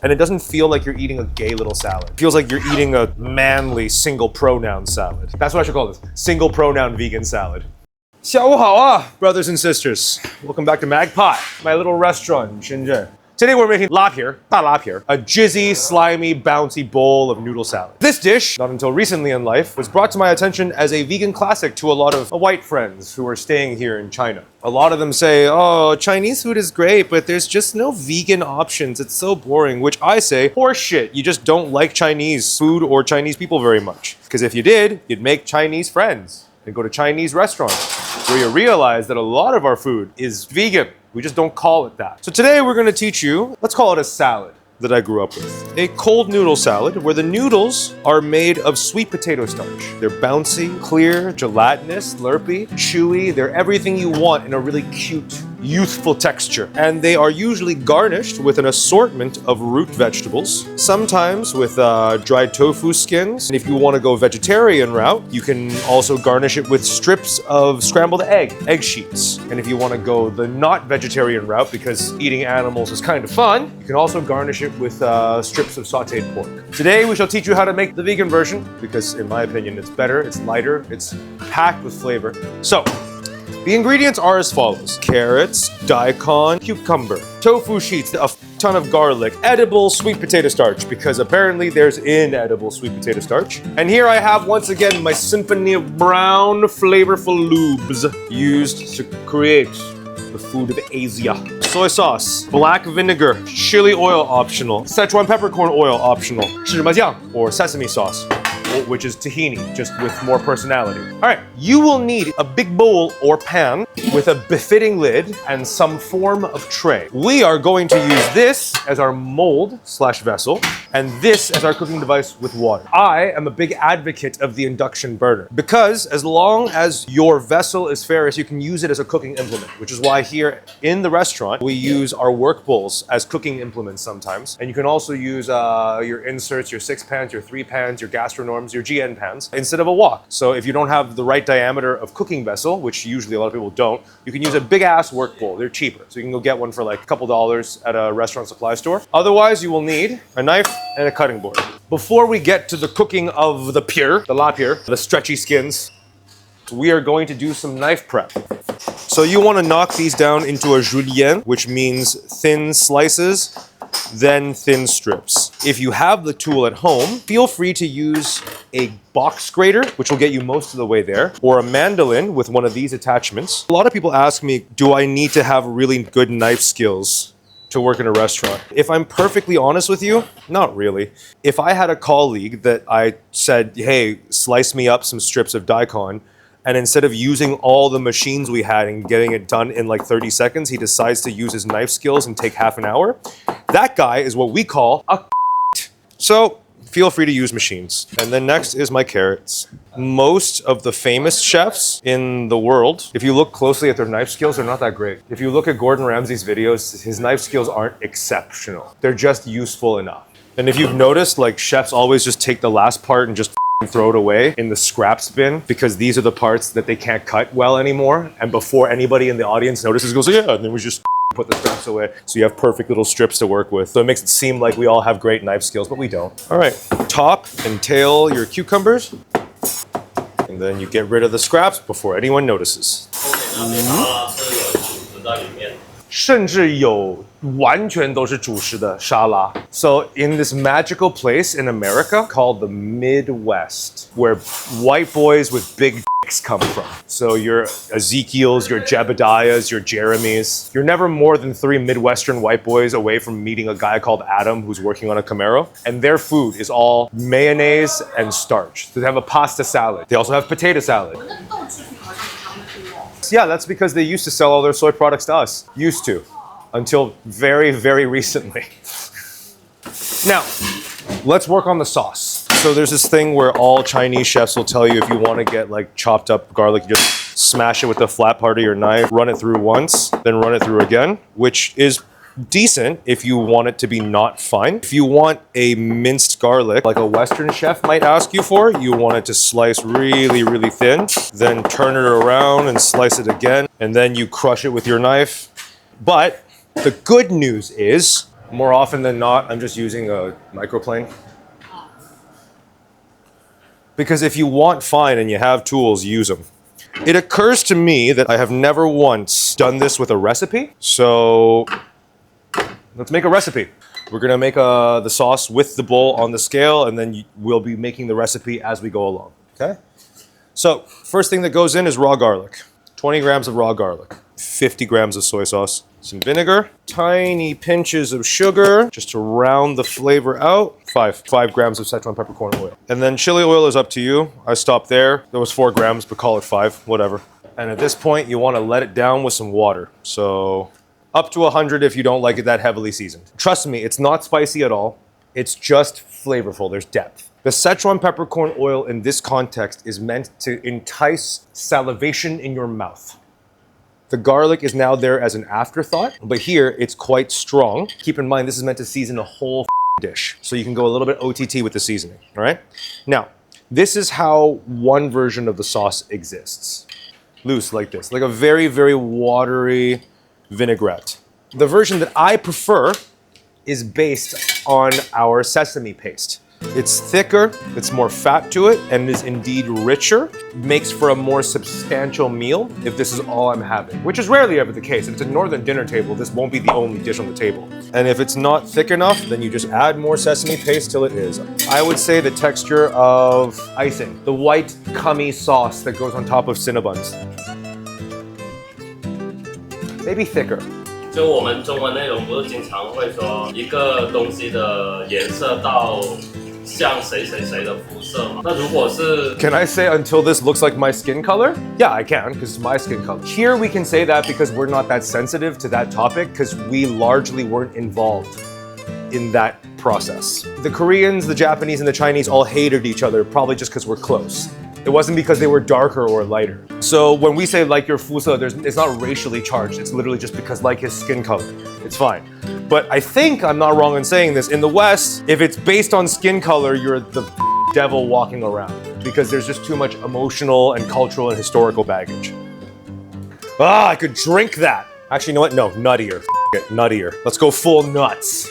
And it doesn't feel like you're eating a gay little salad. It feels like you're eating a manly single pronoun salad. That's what I should call this. Single pronoun vegan salad. 下午好啊, brothers and sisters. Welcome back to Magpie, my little restaurant in Shenzhen. Today we're making 拉皮儿, 大拉皮儿, a jizzy, slimy, bouncy bowl of noodle salad. This dish, not until recently in life, was brought to my attention as a vegan classic to a lot of white friends who are staying here in China. A lot of them say, oh, Chinese food is great, but there's just no vegan options. It's so boring, which I say, horseshit. You just don't like Chinese food or Chinese people very much. Because if you did, you'd make Chinese friends and go to Chinese restaurants where you realize that a lot of our food is vegan. We just don't call it that. So today we're going to teach you, let's call it a salad that I grew up with. A cold noodle salad where the noodles are made of sweet potato starch. They're bouncy, clear, gelatinous, slurpy, chewy. They're everything you want in a really cute, youthful texture. And they are usually garnished with an assortment of root vegetables, sometimes with dried tofu skins. And if you want to go vegetarian route, you can also garnish it with strips of scrambled egg sheets. And if you want to go the not vegetarian route, because eating animals is kind of fun, you can also garnish it with strips of sauteed pork. Today we shall teach you how to make the vegan version, because in my opinion it's better, it's lighter, it's packed with flavor. So, the ingredients are as follows: carrots, daikon, cucumber, tofu sheets, a ton of garlic, edible sweet potato starch, because apparently there's inedible sweet potato starch. And here I have once again my symphony of brown flavorful lubes used to create the food of Asia. Soy sauce, black vinegar, chili oil optional, Szechuan peppercorn oil optional, 芝麻酱 or sesame sauce, which is tahini, just with more personality. All right, you will need a big bowl or pan with a befitting lid and some form of tray. We are going to use this as our mold/vessel and this as our cooking device with water. I am a big advocate of the induction burner because as long as your vessel is ferrous, you can use it as a cooking implement, which is why here in the restaurant, we use our work bowls as cooking implements sometimes. And you can also use your inserts, your 6 pans, your 3 pans, your gastronorms, your GN pans, instead of a wok. So if you don't have the right diameter of cooking vessel, which usually a lot of people don't, you can use a big ass work bowl. They're cheaper. So you can go get one for like a couple dollars at a restaurant supply store. Otherwise, you will need a knife and a cutting board. Before we get to the cooking of the pier, the la pier, the stretchy skins, we are going to do some knife prep. So you want to knock these down into a julienne, which means thin slices, then thin strips. If you have the tool at home, feel free to use a box grater, which will get you most of the way there, or a mandolin with one of these attachments. A lot of people ask me, do I need to have really good knife skills to work in a restaurant? If I'm perfectly honest with you, not really. If I had a colleague that I said, hey, slice me up some strips of daikon, and instead of using all the machines we had and getting it done in like 30 seconds, he decides to use his knife skills and take half an hour, that guy is what we call a So feel free to use machines. And then next is my carrots. Most of the famous chefs in the world, if you look closely at their knife skills, they're not that great. If you look at Gordon Ramsay's videos, his knife skills aren't exceptional. They're just useful enough. And if you've noticed, like chefs always just take the last part and just throw it away in the scraps bin because these are the parts that they can't cut well anymore. And before anybody in the audience notices, goes, yeah, and then we just put the strips away. So you have perfect little strips to work with. So it makes it seem like we all have great knife skills, but we don't. All right, top and tail your cucumbers. And then you get rid of the scraps before anyone notices. 甚至有完全都是主食的沙拉. So in this magical place in America called the Midwest, where white boys with big dicks come from. So your Ezekiels, your Jebediahs, your Jeremys. You're never more than 3 Midwestern white boys away from meeting a guy called Adam who's working on a Camaro. And their food is all mayonnaise and starch. So they have a pasta salad. They also have potato salad. Yeah, that's because they used to sell all their soy products to us. Used to. Until very, very recently. Now, let's work on the sauce. So there's this thing where all Chinese chefs will tell you if you want to get like chopped up garlic, you just smash it with the flat part of your knife, run it through once, then run it through again, which is decent if you want it to be not fine. If you want a minced garlic, like a Western chef might ask you for, you want it to slice really, really thin, then turn it around and slice it again, and then you crush it with your knife. But the good news is More often than not, I'm just using a microplane. Because if you want fine and you have tools, use them. It occurs to me that I have never once done this with a recipe. So let's make a recipe. We're gonna make the sauce with the bowl on the scale, and then we'll be making the recipe as we go along, okay? So first thing that goes in is raw garlic. 20 grams of raw garlic, 50 grams of soy sauce, some vinegar, tiny pinches of sugar, just to round the flavor out, 5 grams of Szechuan peppercorn oil. And then chili oil is up to you. I stopped there. That was 4 grams, but call it 5, whatever. And at this point, you wanna let it down with some water. So up to 100 if you don't like it that heavily seasoned. Trust me, it's not spicy at all. It's just flavorful, there's depth. The Szechuan peppercorn oil in this context is meant to entice salivation in your mouth. The garlic is now there as an afterthought, but here it's quite strong. Keep in mind, this is meant to season a whole dish. So you can go a little bit OTT with the seasoning, all right? Now, this is how one version of the sauce exists. Loose like this, like a very, very watery vinaigrette. The version that I prefer is based on our sesame paste. It's thicker, it's more fat to it, and is indeed richer. Makes for a more substantial meal if this is all I'm having, which is rarely ever the case. If it's a northern dinner table, this won't be the only dish on the table. And if it's not thick enough, then you just add more sesame paste till it is. I would say the texture of icing, the white cummy sauce that goes on top of Cinnabons. Maybe thicker. 就我们中文内容不是经常会说一个东西的颜色到像谁谁谁的肤色吗？那如果是 Can I say until this looks like my skin color? Yeah, I can, because it's my skin color. Here we can say that because we're not that sensitive to that topic, because we largely weren't involved in that process. The Koreans, the Japanese, and the Chinese all hated each other, probably just because we're close. It wasn't because they were darker or lighter. So when we say like your fusa, it's not racially charged. It's literally just because like his skin color. It's fine. But I think I'm not wrong in saying this. In the West, if it's based on skin color, you're the devil walking around because there's just too much emotional and cultural and historical baggage. Ah, I could drink that. Actually, you know what? No, nuttier. It, nuttier. Let's go full nuts.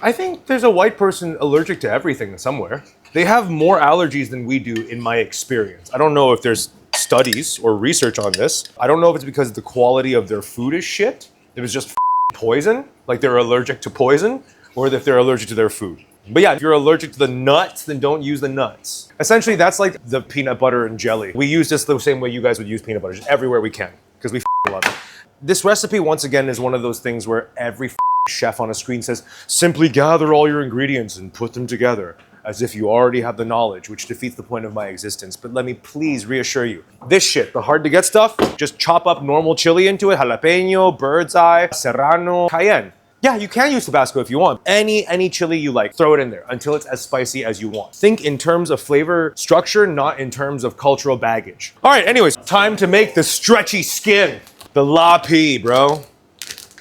I think there's a white person allergic to everything somewhere. They have more allergies than we do in my experience. I don't know if there's studies or research on this. I don't know if it's because the quality of their food is shit, if it's just poison, like they're allergic to poison, or if they're allergic to their food. But yeah, if you're allergic to the nuts, then don't use the nuts. Essentially, that's like the peanut butter and jelly. We use this the same way you guys would use peanut butter, just everywhere we can, because we love it. This recipe, once again, is one of those things where every chef on a screen says, simply gather all your ingredients and put them together, as if you already have the knowledge, which defeats the point of my existence. But let me please reassure you, this shit, the hard to get stuff, just chop up normal chili into it, jalapeno, bird's eye, serrano, cayenne. Yeah, you can use Tabasco if you want. Any chili you like, throw it in there until it's as spicy as you want. Think in terms of flavor structure, not in terms of cultural baggage. All right, anyways, time to make the stretchy skin. The la pea, bro.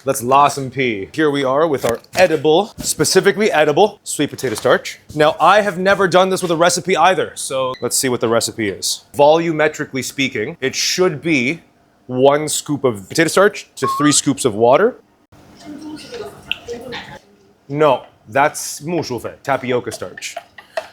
Let's la some pea. Here we are with our edible, specifically edible, sweet potato starch. Now, I have never done this with a recipe either, so let's see what the recipe is. Volumetrically speaking, it should be 1 scoop of potato starch to 3 scoops of water. No, that's 木薯粉, tapioca starch.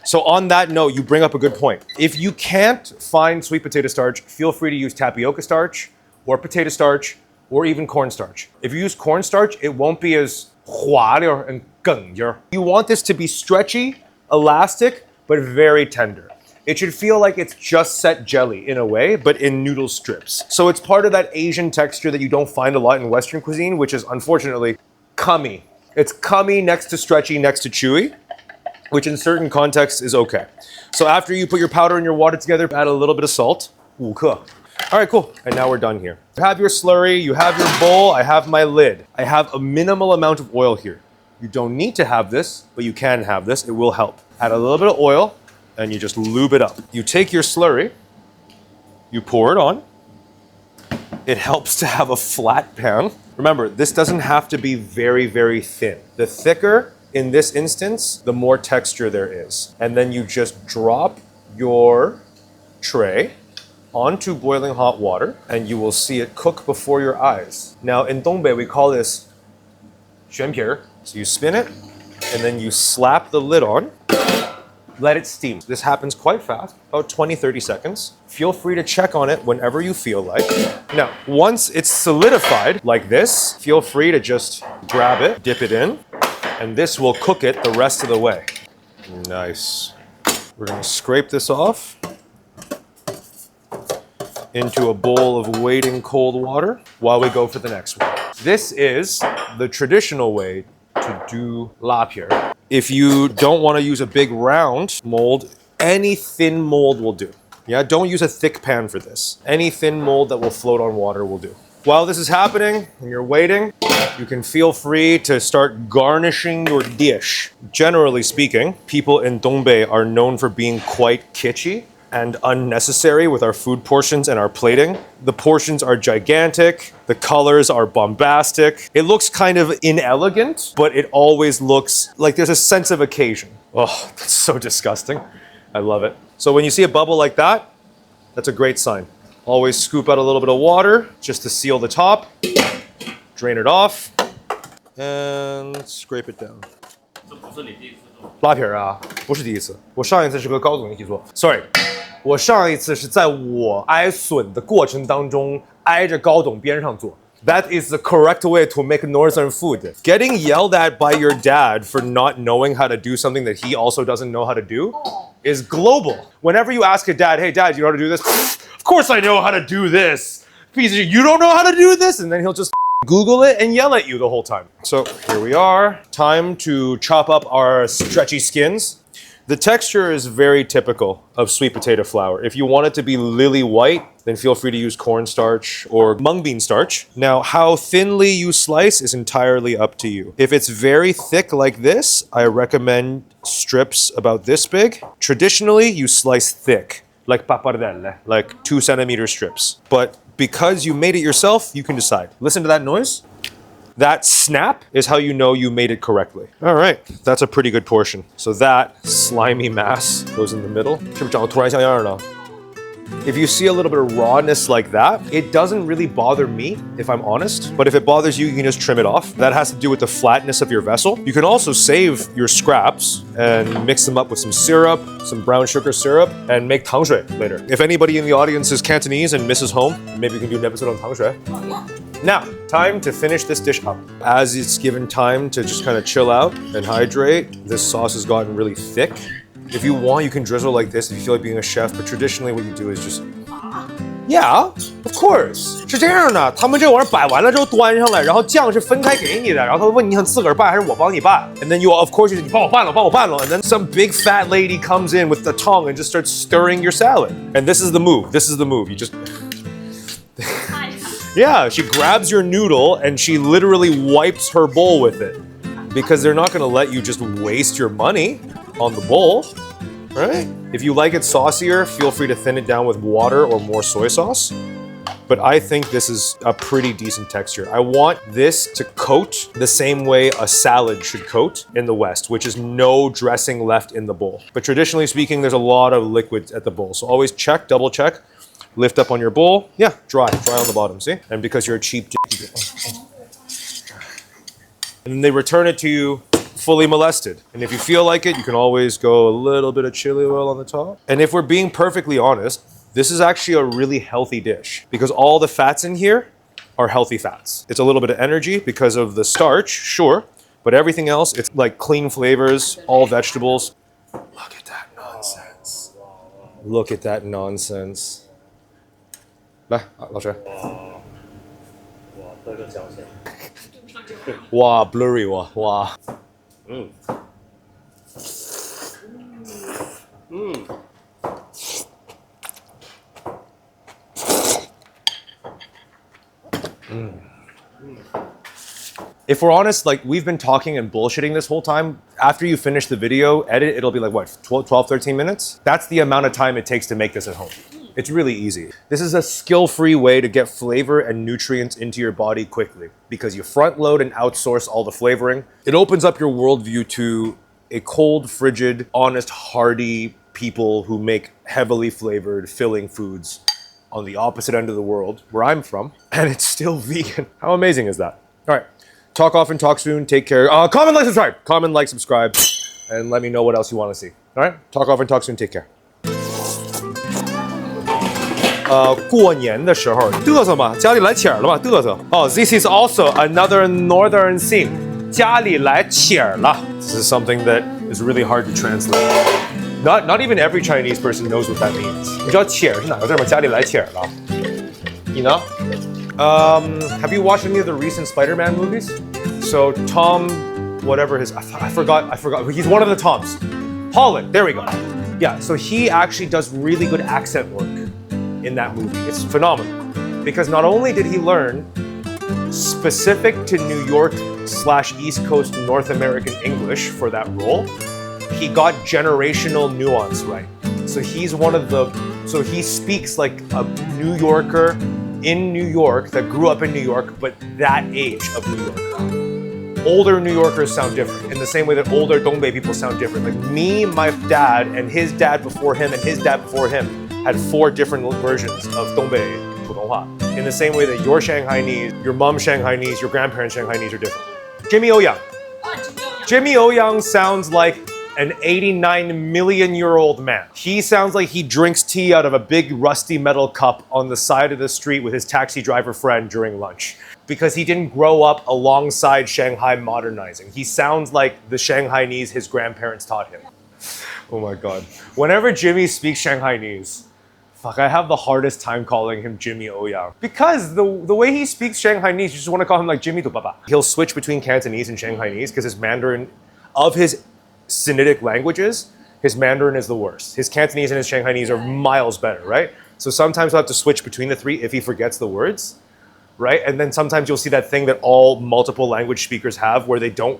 So on that note, you bring up a good point. If you can't find sweet potato starch, feel free to use tapioca starch or potato starch or even cornstarch. If you use cornstarch, it won't be as 滑and 梗儿. You want this to be stretchy, elastic, but very tender. It should feel like it's just set jelly in a way, but in noodle strips. So it's part of that Asian texture that you don't find a lot in Western cuisine, which is unfortunately cummy. It's cummy next to stretchy, next to chewy, which in certain contexts is okay. So after you put your powder and your water together, add a little bit of salt. 5克. All right, cool. And now we're done here. You have your slurry, you have your bowl, I have my lid. I have a minimal amount of oil here. You don't need to have this, but you can have this. It will help. Add a little bit of oil, and you just lube it up. You take your slurry, you pour it on. It helps to have a flat pan. Remember, this doesn't have to be very, very thin. The thicker, in this instance, the more texture there is. And then you just drop your tray onto boiling hot water, and you will see it cook before your eyes. Now, in Dongbei, we call this 玄皮儿. So you spin it, and then you slap the lid on. Let it steam. This happens quite fast, about 20-30 seconds. Feel free to check on it whenever you feel like. Now, once it's solidified like this, feel free to just grab it, dip it in, and this will cook it the rest of the way. Nice. We're gonna scrape this off into a bowl of waiting cold water while we go for the next one. This is the traditional way to do lapierre. If you don't want to use a big round mold, any thin mold will do. Yeah, don't use a thick pan for this. Any thin mold that will float on water will do. While this is happening and you're waiting, you can feel free to start garnishing your dish. Generally speaking, people in Dongbei are known for being quite kitschy and unnecessary with our food portions and our plating. The portions are gigantic, the colors are bombastic. It looks kind of inelegant, but it always looks like there's a sense of occasion. Oh, that's so disgusting. I love it. So when you see a bubble like that, that's a great sign. Always scoop out a little bit of water just to seal the top, drain it off, and scrape it down. 这不是你第一次做。拉皮儿啊，不是第一次，我上一次是和高总一起做。Sorry， 我上一次是在我挨损的过程当中，挨着高总边上做。That is the correct way to make northern food. Getting yelled at by your dad for not knowing how to do something that he also doesn't know how to do is global. Whenever you ask a dad, hey dad, you know how to do this? Of course I know how to do this. You don't know how to do this? And then he'll just Google it and yell at you the whole time. So here we are. Time to chop up our stretchy skins. The texture is very typical of sweet potato flour. If you want it to be lily white, then feel free to use cornstarch or mung bean starch. Now, how thinly you slice is entirely up to you. If it's very thick like this, I recommend strips about this big. Traditionally, you slice thick, like pappardelle, like 2 centimeter strips. But because you made it yourself, you can decide. Listen to that noise. That snap is how you know you made it correctly. All right, that's a pretty good portion. So that slimy mass goes in the middle. If you see a little bit of rawness like that, it doesn't really bother me, if I'm honest. But if it bothers you, you can just trim it off. That has to do with the flatness of your vessel. You can also save your scraps and mix them up with some syrup, some brown sugar syrup, and make tang shui later. If anybody in the audience is Cantonese and misses home, maybe we can do an episode on tang shui. Now, time to finish this dish up. As it's given time to just kind of chill out and hydrate, this sauce has gotten really thick. If you want, you can drizzle like this if you feel like being a chef, but traditionally what you do is just... Yeah, of course. 是这样的，他们这玩意儿摆完了之后端上来，然后酱是分开给你的，然后他问你想自个儿拌还是我帮你拌 And then you, of course, you帮我拌了，帮我拌了 And then some big fat lady comes in with the tongue and just starts stirring your salad. And this is the move. This is the move. You just... Yeah, she grabs your noodle and she literally wipes her bowl with it. Because they're not gonna let you just waste your money on the bowl, right? If you like it saucier, feel free to thin it down with water or more soy sauce. But I think this is a pretty decent texture. I want this to coat the same way a salad should coat in the West, which is no dressing left in the bowl. But traditionally speaking, there's a lot of liquid at the bowl. So always check, double check. Lift up on your bowl. Yeah, dry on the bottom, see? And because you're a cheap dick, and then they return it to you fully molested. And if you feel like it, you can always go a little bit of chili oil on the top. And if we're being perfectly honest, this is actually a really healthy dish because all the fats in here are healthy fats. It's a little bit of energy because of the starch, sure, but everything else, it's like clean flavors, all vegetables. Look at that nonsense. Look at that nonsense. 来，老师。哇，这个小小。哇 ，blurry 哇。嗯。If we're honest, like we've been talking and bullshitting this whole time, after you finish the video, edit, it'll be like what, 12, 13 minutes? That's the amount of time it takes to make this at home. It's really easy. This is a skill-free way to get flavor and nutrients into your body quickly because you front load and outsource all the flavoring. It opens up your worldview to a cold, frigid, honest, hearty people who make heavily flavored, filling foods on the opposite end of the world, where I'm from, and it's still vegan. How amazing is that? All right, Talk often, talk soon, take care. Comment, like, subscribe. Comment, like, subscribe. And let me know what else you want to see. All right? Talk often, talk soon, take care. 过年的时候嘚瑟嘛，家里来钱儿了嘛，嘚瑟。Oh, this is also another northern thing. 家里来钱儿了. This is something that is really hard to translate. Not even every Chinese person knows what that means. 你知道钱儿是哪个字吗？家里来钱儿了。You know? Have you watched any of the recent Spider-Man movies? So Tom, whatever his, I forgot. He's one of the Toms. Holland. There we go. Yeah. So he actually does really good accent work in that movie. It's phenomenal because not only did he learn specific to New York / East Coast North American English for that role, he got generational nuance right. So he's so he speaks like a New Yorker in New York that grew up in New York, but that age of New York. Older New Yorkers sound different in the same way that older Dongbei people sound different. Like me, my dad, and his dad before him, and his dad before him had 4 different versions of Dongbei Pudonghua. In the same way that your Shanghainese, your mom's Shanghainese, your grandparents' Shanghainese are different. Jimmy O Yang. Jimmy O Yang sounds like an 89-million-year-old man. He sounds like he drinks tea out of a big rusty metal cup on the side of the street with his taxi driver friend during lunch. Because he didn't grow up alongside Shanghai modernizing. He sounds like the Shanghainese his grandparents taught him. Oh my God. Whenever Jimmy speaks Shanghainese, fuck, I have the hardest time calling him Jimmy O Yang. Because the way he speaks Shanghainese, you just want to call him like Jimmy to Baba. He'll switch between Cantonese and Shanghainese because his Mandarin, of his Sinitic languages, his Mandarin is the worst. His Cantonese and his Shanghainese are miles better, right? So sometimes he'll have to switch between the 3 if he forgets the words, right? And then sometimes you'll see that thing that all multiple language speakers have where they don't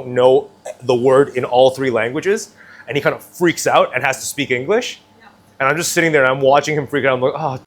know the word in all 3 languages, and he kind of freaks out and has to speak English. And I'm just sitting there and I'm watching him freak out. I'm like, oh,